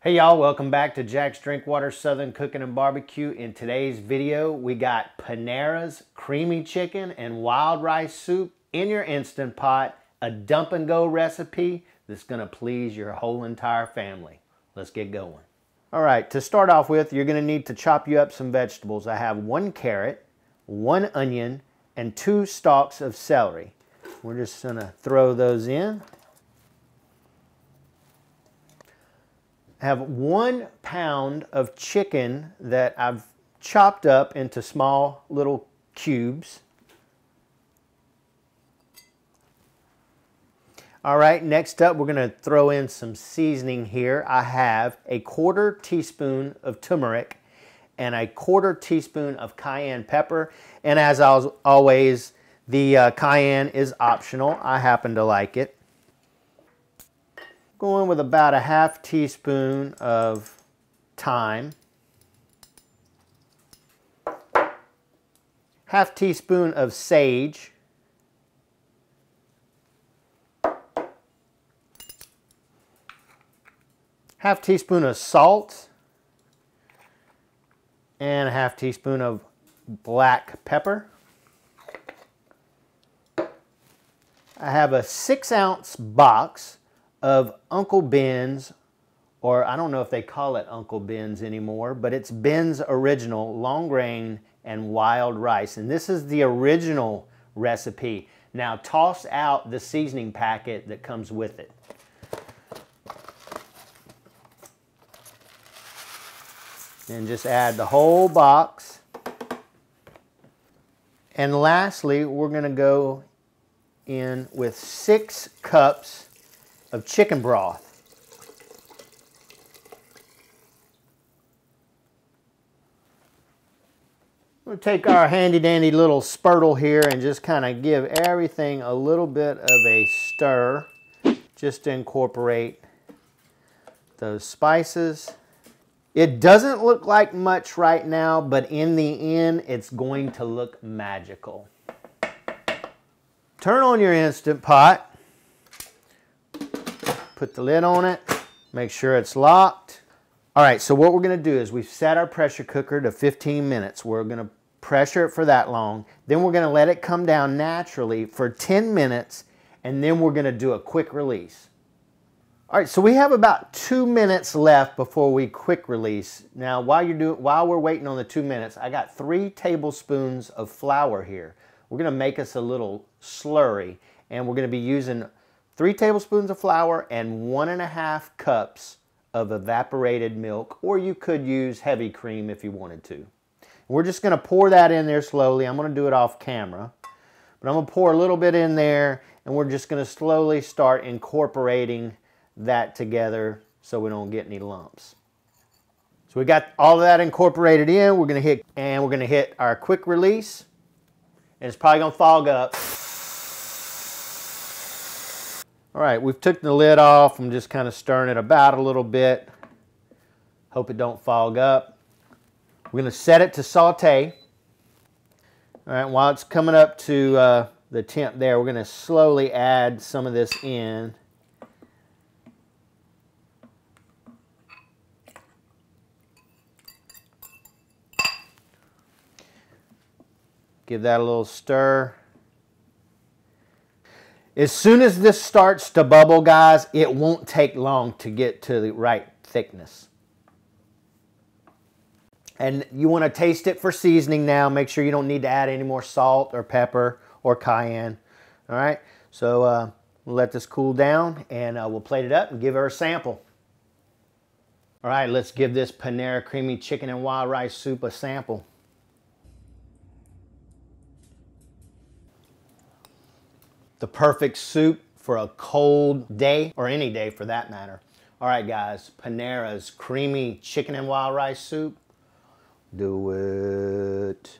Hey y'all, welcome back to Jack's Drinkwater Southern Cooking and Barbecue. In today's video, we got Panera's creamy chicken and wild rice soup in your Instant Pot, a dump and go recipe that's gonna please your whole entire family. Let's get going. All right, to start off with, you're gonna need to chop you up some vegetables. I have 1 carrot, 1 onion, and 2 stalks of celery. We're just gonna throw those in. I have 1 pound of chicken that I've chopped up into small little cubes. All right, next up we're going to throw in some seasoning here. I have a 1/4 teaspoon of turmeric and a 1/4 teaspoon of cayenne pepper. And as always, the cayenne is optional. I happen to like it. Going with about a 1/2 teaspoon of thyme, 1/2 teaspoon of sage, half teaspoon of salt, and a 1/2 teaspoon of black pepper. I have a 6-ounce box of Uncle Ben's, or I don't know if they call it Uncle Ben's anymore, but it's Ben's Original Long Grain and Wild Rice. And this is the original recipe. Now toss out the seasoning packet that comes with it. And just add the whole box. And lastly, we're going to go in with 6 cups of chicken broth. We'll take our handy dandy little spurtle here and just kind of give everything a little bit of a stir just to incorporate those spices. It doesn't look like much right now, but in the end it's going to look magical. Turn on your Instant Pot. Put the lid on it, make sure it's locked. All right, so what we're gonna do is we've set our pressure cooker to 15 minutes. We're gonna pressure it for that long. Then we're gonna let it come down naturally for 10 minutes, and then we're gonna do a quick release. All right, so we have about 2 minutes left before we quick release. Now, while we're waiting on the 2 minutes, I got 3 tablespoons of flour here. We're gonna make us a little slurry, and we're gonna be using 3 tablespoons of flour and 1.5 cups of evaporated milk, or you could use heavy cream if you wanted to. We're just going to pour that in there slowly. I'm going to do it off camera, but I'm going to pour a little bit in there, and we're just going to slowly start incorporating that together so we don't get any lumps. So we got all of that incorporated in. We're going to hit our quick release, and it's probably going to fog up. All right, we've took the lid off. I'm just kind of stirring it about a little bit. Hope it don't fog up. We're gonna set it to saute. All right, while it's coming up to the temp there, we're gonna slowly add some of this in. Give that a little stir. As soon as this starts to bubble, guys, it won't take long to get to the right thickness. And you want to taste it for seasoning now. Make sure you don't need to add any more salt or pepper or cayenne. All right, so we'll let this cool down, and we'll plate it up and give her a sample. All right, let's give this Panera creamy chicken and wild rice soup a sample. The perfect soup for a cold day, or any day for that matter. All right, guys, Panera's creamy chicken and wild rice soup. Do it.